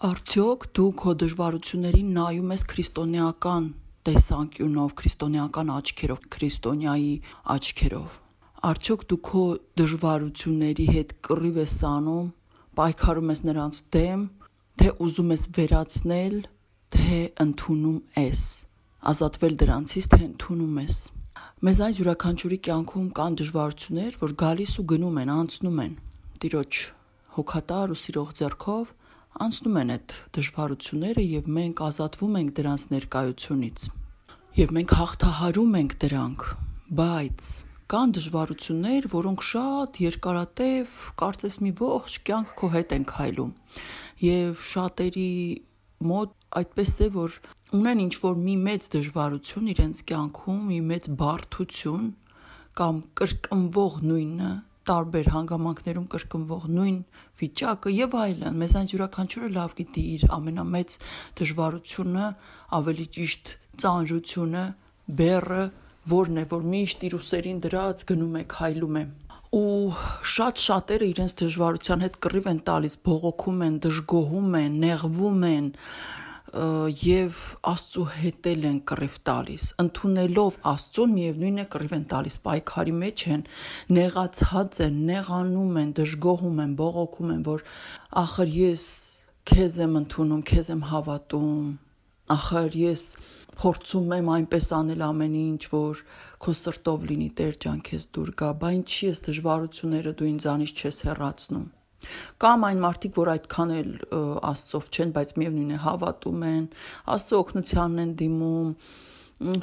Արդյոք դու քո դժվարություններին նայում ես քրիստոնեական տեսանկյունով, քրիստոնեական աչքերով, քրիստոնյայի աչքերով։ Արդյոք դու քո դժվարությունների հետ կռիվ ես անում, պայքարում ես նրանց դեմ, թե ուզում ես վերացնել, թե ընդունում ես, ազատվել դրանցից, թե ընդունում ես։ Մեզ այս յուրաքանչյուրի կյանքում կան դժվարություններ, որ գալիս ու գնում են, անցնում են։ Տիրոջ հոգատար ու սիրող ձեռքով անցնում են այդ դժվարությունները և մենք ազատվում ենք դրանց ներկայությունից և մենք հաղթահարում ենք դրանք, բայց կան դժվարություններ, որոնք շատ երկարատև, կարծես մի ողջ կյանք քո հետ են քայլում և շատերի մոտ այդպես է, որ ունեն ինչ-որ մի մեծ դժվարություն իրենց կյանքում, մի մեծ բարդություն կամ կրկնվող նույնը, տարբեր հանգամանքներում կրկնվող նույն վիճակը և այլն, մեզ այնց յուրաքանչյուրը լավ գիտի իր ամենամեծ դժվարությունը, ավելի ճիշտ ծանրությունը, բեռը, որն է, որ միշտ իր ուսերին դրած գնում է, քայլում է։ Ու շատերը իրենց դժվարության հետ կռիվ են տալիս, բողոքում են, դժգոհում են, նեղվում են և Աստծու հետ են կռիվ տալիս, ընդունելով Աստծուն միևնույն է կռիվ են տալիս, պայքարի մեջ են, նեղացած են, նեղանում են, դժգոհում են, բողոքում են, որ ախր ես քեզ եմ ընդունում, քեզ եմ հավատում, ախր ես փորձում եմ այնպես անել ամեն ինչ, որ քո սրտով լինի, Տեր ջան, քեզ դուր գա, բա ինչի ես դժվարությունները դու ինձանից չես հեռացնում։ Կամ այն մարդիկ, որ այդքան էլ Աստծով չեն, բայց միևնույն է հավատում են, Աստծո օգնությանն են դիմում,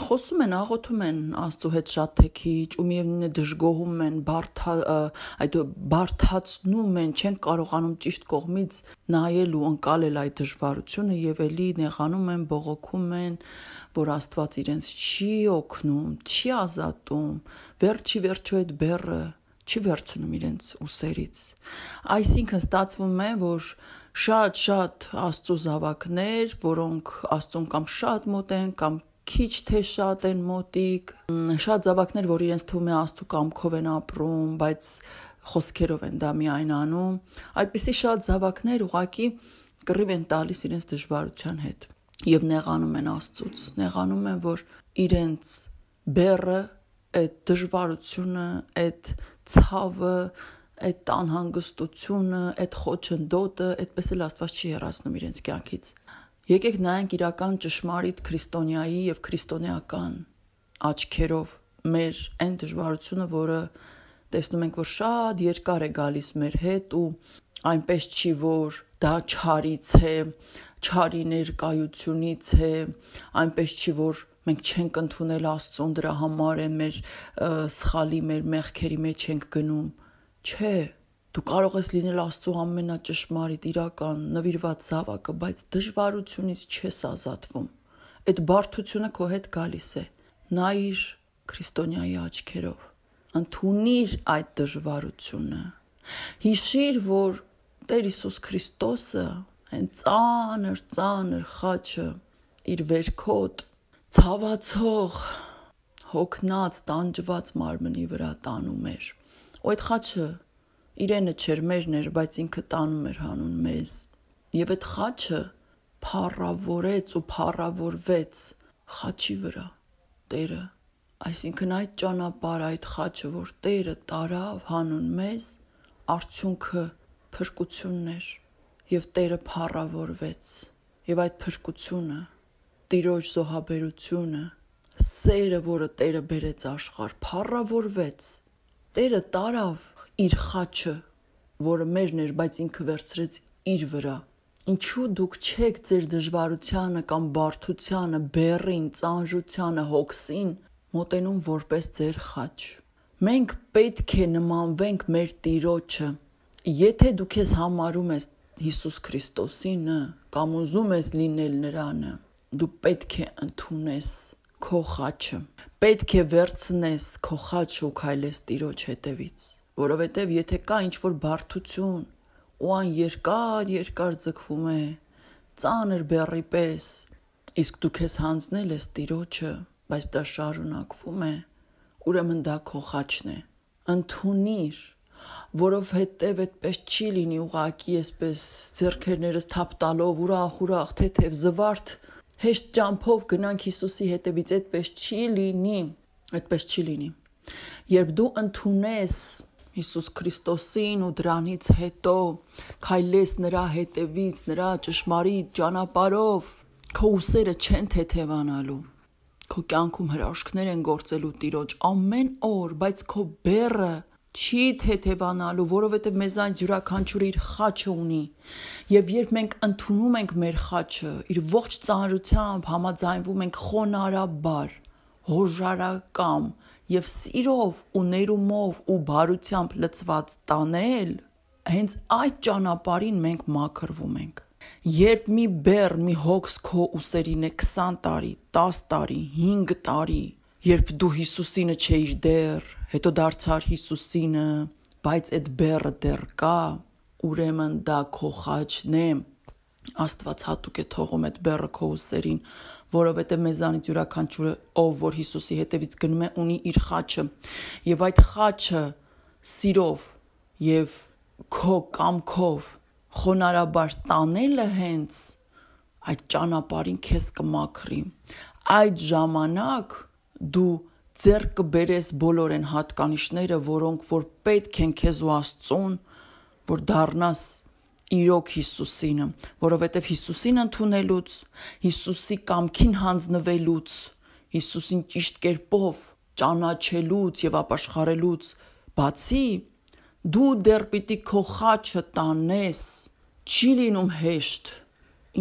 խոսում են, աղոթում են Աստծո հետ շատ թե քիչ, ու միևնույն է դժգոհում են, բարդացնում են, չեն կարողանում ճիշտ կողմից նայել ու ընկալել այդ դժվարությունը և էլի նեղանում են, բողոքում են, որ Աստված իրենց չի օգնում, չի ազատում, վերջի վերջո այդ բեռը չի վերցնում իրենց ուսերից։ Այսինքն ստացվում է, որ շատ Աստծո զավակներ, որոնք Աստծուն կամ շատ մոտ են, կամ քիչ թե շատ են մոտիկ, շատ զավակներ, որ իրենց թվում է Աստծո կամքով են ապրում, բայց խոսքերով են դա միայն անում, այդպիսի շատ զավակներ ուղղակի կռիվ են տալիս իրենց դժվարության հետ և նեղանում են Աստծուց, նեղանում են, որ իրենց բեռը, այդ դժվարությունը, այդ ցավը, այդ անհանգստությունը, այդ խոչընդոտը, այդպես էլ Աստված չի հեռացնում իրենց կյանքից։ Եկեք նայենք իրական ճշմարիտ քրիստոնյայի և քրիստոնեական աչքերով մեր այն դժվարությունը, որը տեսնում ենք, որ շատ երկար է գալիս մեր հետ ու այնպես չի, որ դա չարից է, չարի ներկայությունից է, այնպես չի, որ մենք չենք ընդունել Աստծուն, դրա համար է մեր սխալի, մեր մեղքերի մեջ ենք գնում։ Չէ, դու կարող ես լինել Աստծո ամենաճշմարիտ, իրական, նվիրված զավակը, բայց դժվարությունից չես ազատվում։ Այդ բարդությունը քո հետ գալիս է։ Նայիր քրիստոնյայի աչքերով, ընդունիր այդ դժվարությունը։ Հիշիր, որ Տեր Հիսուս Քրիստոսը այն ծանր խաչը իր վերքոտ ցավացող, հոգնած, տանջված մարմնի վրա տանում էր։ Ու այդ խաչը իրենը չէր, մերն էր, բայց ինքը տանում էր հանուն մեզ։ Եվ այդ խաչը փառավորեց ու փառավորվեց խաչի վրա Տերը, այսինքն այդ ճանապարհը, այդ խաչը, որ Տերը տարավ հանուն մեզ, արդյունքը փրկությունն էր և Տերը փառավորվեց և այդ փրկությունը, Տիրոջ զոհաբերությունը, սերը, որը Տերը բերեց աշխարհ, փառավորվեց։ Տերը տարավ իր խաչը, որը մերն էր, բայց ինքը վերցրեց իր վրա։ Ինչու դուք չեք ձեր դժվարությանը կամ բարդությանը, բեռին, ծանրությանը, հոգսին մոտենում որպես ձեր խաչ։ Մենք պետք է նմանվենք մեր Տիրոջը։ Եթե դու քեզ համարում ես Հիսուս Քրիստոսինը կամ ուզում ես լինել Նրանը, դու պետք է ընդունես քո խաչը, պետք է վերցնես քո խաչը ու քայլես Տիրոջ հետևից, որովհետև եթե կա ինչ-որ բարդություն ու այն երկար ձգվում է, ծանր բեռի պես, իսկ դու քեզ հանձնել ես Տիրոջը, բայց դա շարունակվում է, ուրեմն դա քո խաչն է։ Ընդունիր, որովհետև այդպես չի լինի ուղակի այսպես ձեռքերներս թափ տալով ուրախ թեթև զվարթ հեշտ ճամփով գնանք Հիսուսի հետևից, այդպես չի լինի։ Երբ դու ընդունես Հիսուս Քրիստոսին ու դրանից հետո քայլես նրա հետևից, նրա ճշմարիտ ճանապարհով, քո ուսերը չեն թեթևանալու, քո կյանքում հրաշքներ են գործելու Տիրոջ ամեն օր, բայց քո բեռը չի թեթևանալու, որովհետև մեզանից յուրաքանչյուրը իր խաչը ունի, եւ երբ մենք ընդունում ենք մեր խաչը, իր ողջ ծանրությամբ համաձայնվում ենք խոնարհաբար, հոժարակամ եւ սիրով ու ներումով ու բարությամբ լցված տանել, հենց այդ ճանապարհին մենք մաքրվում ենք։ Երբ մի բեռ, մի հոգս քո ուսերին է 20 տարի, 10 տարի, 5 տարի, երբ դու Հիսուսինը չէիր դեռ, հետո դարձար Հիսուսինը, բայց այդ բեռը դեռ կա, ուրեմն դա քո խաչն է։ Աստված հատուկ է թողում այդ բեռը քո ուսերին, որովհետև մեզանից յուրաքանչյուրը, ով որ Հիսուսի հետևից գնում է, ունի իր խաչը, եւ այդ խաչը սիրով եւ քո կամքով խոնարհաբար տանելը հենց այդ ճանապարհին քեզ կմաքրի։ Այդ ժամանակ դու ձեռք կբերես բոլոր այն հատկանիշները, որոնք որ պետք են քեզ ու Աստծուն, որ դառնաս իրոք Հիսուսինը, որովհետև Հիսուսին ընդունելուց, Հիսուսի կամքին հանձնվելուց, Հիսուսին ճիշտ կերպով ճանաչելուց եւ ապաշխարելուց բացի, դու դեռ պիտի քո խաչը տանես, չի լինում հեշտ։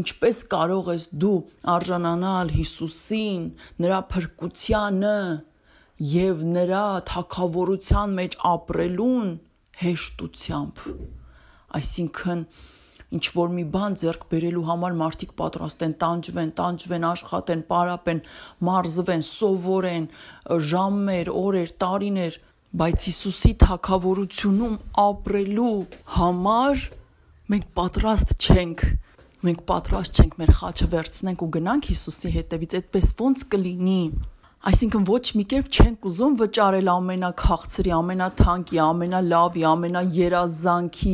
Ինչպես կարող ես դու արժանանալ Հիսուսին, նրա փրկությանը եւ նրա թագավորության մեջ ապրելուն հեշտությամբ։ Այսինքն ինչ որ մի բան ձեռք բերելու համար մարդիկ պատրաստ են տանջվեն, աշխատեն, պարապեն, մարզվեն, սովորեն, ժամեր, օրեր, տարիներ, բայց Հիսուսի թագավորությունում ապրելու համար մենք պատրաստ չենք։ Մենք պատրաստ չենք մեր խաչը վերցնենք ու գնանք Հիսուսի հետևից, այդպես ոնց կլինի։ Այսինքն ոչ մի կերպ չենք ուզում վճարել ամենաքաղցրի, ամենաթանկի, ամենալավի, ամենաերազանքի,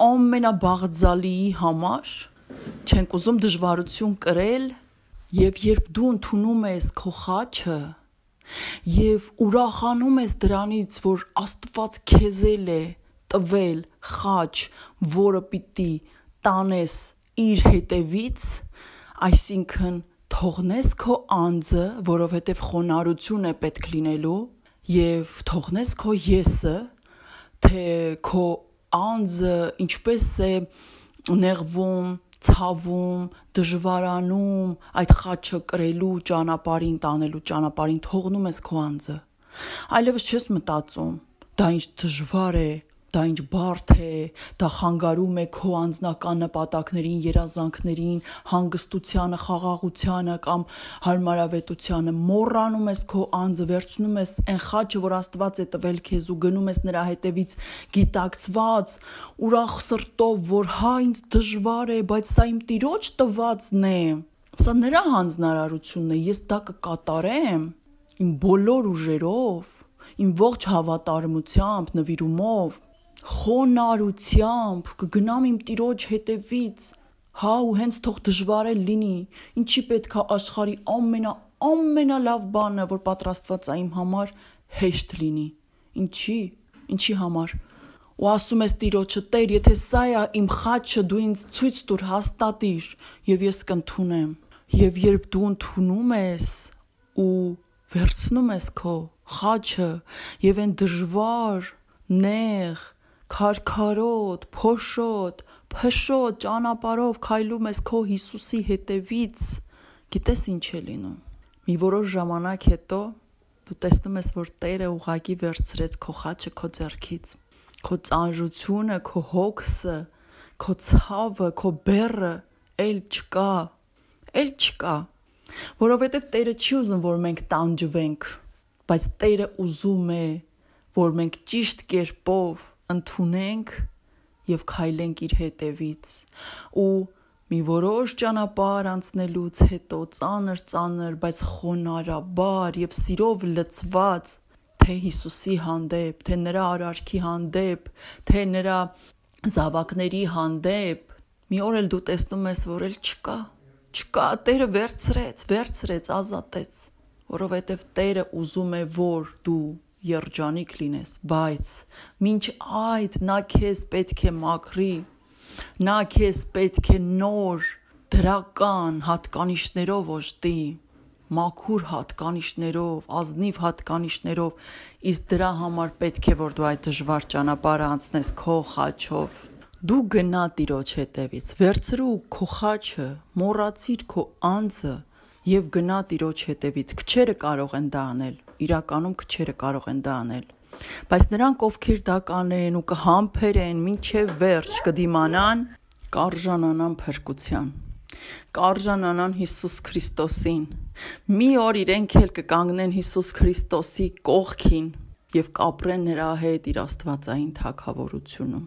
ամենաբաղձալիի համար, չենք ուզում դժվարություն կրել, եւ երբ դու ընդունում ես քո խաչը եւ ուրախանում ես դրանից, որ Աստված քեզ է տվել խաչ, որը պիտի տանես իր հետևից, այսինքն թողնես քո անձը, որովհետև խոնարհություն է պետք լինելու, եւ թողնես քո եսը, թե քո անձը ինչպես է նեղվում, ցավում, դժվարանում այդ խաչը կրելու ճանապարհին, տանելու ճանապարհին, թողնում ես քո անձը, այլևս չես մտածում, դա ինչ դժվար է, դա ինչ բարդ է, դա խանգարում է քո անձնական նպատակներին, երազանքներին, հանգստությանը, խաղաղությանը կամ հարմարավետությանը, մոռանում ես քո անձը, վերցնում ես այն խաչը, որ Աստված է տվել քեզ ու գնում ես նրա հետևից գիտակցված, ուրախ սրտով, որ հա ինձ դժվար է, բայց սա իմ Տիրոջ տվածն է, սա նրա հանձնարարությունն է, ես դա կկատարեմ իմ բոլոր ուժերով, իմ ողջ հավատարմությամբ, նվիրումով, խոնարհությամբ կգնամ իմ Տիրոջ հետևից, հա ու հենց թող դժվար էլ լինի, ինչի պետք է աշխարհի ամենալավ բանը, որ պատրաստված է իմ համար, հեշտ լինի, ինչի համար, ու ասում ես Տիրոջը, Տեր, եթե սա է իմ խաչը, դու ինձ ցույց տուր, հաստատիր, եւ ես կընդունեմ, եւ երբ դու ընդունում ես ու վերցնում ես քո խաչը եւ այն դժվար, նեղ, քարքարոտ, փշոտ ճանապարհով քայլում ես քո Հիսուսի հետևից, գիտես ինչ է լինում։ Մի որոշ ժամանակ հետո դու տեսնում ես, որ Տերը ուղղակի վերցրեց քո խաչը քո ձեռքից, քո ծանրությունը, քո հոգսը, քո ցավը, քո բեռը էլ չկա, որովհետև Տերը չի ուզում, որ մենք տանջվենք, բայց Տերը ուզում է, որ մենք ճիշտ կերպով ընդունենք եւ քայլենք իր հետևից ու մի որոշ ճանապարհ անցնելուց հետո ծանր, բայց խոնարհաբար եւ սիրով լցված թե Հիսուսի հանդեպ, թե նրա արարքի հանդեպ, թե նրա զավակների հանդեպ, մի օր էլ դու տեսնում ես, որ էլ չկա, Տերը վերցրեց, ազատեց, որովհետև Տերը ուզում է, որ դու երջանիկ լինես, բայց մինչ այդ նա քեզ պետք է մաքրի, նա քեզ պետք է նոր դրական հատկանիշներով օժտի, մաքուր հատկանիշներով, ազնիվ հատկանիշներով, իսկ դրա համար պետք է, որ դու այդ դժվար ճանապարհը անցնես քո խաչով։ Դու գնա Տիրոջ հետևից, վերցրու քո խաչը, մոռացիր քո անձը եւ գնա Տիրոջ հետևից։ Քչերը կարող են դա անել, իրականում քչերը կարող են դա անել, բայց նրանք, ովքեր դա կանեն ու կհամբերեն մինչև վերջ կդիմանան, կարժանանան փրկության, կարժանանան Հիսուս Քրիստոսին, մի օր իրենք էլ կկանգնեն Հիսուս Քրիստոսի կողքին և կապրեն նրա հետ իր աստվածային թագավորությունում։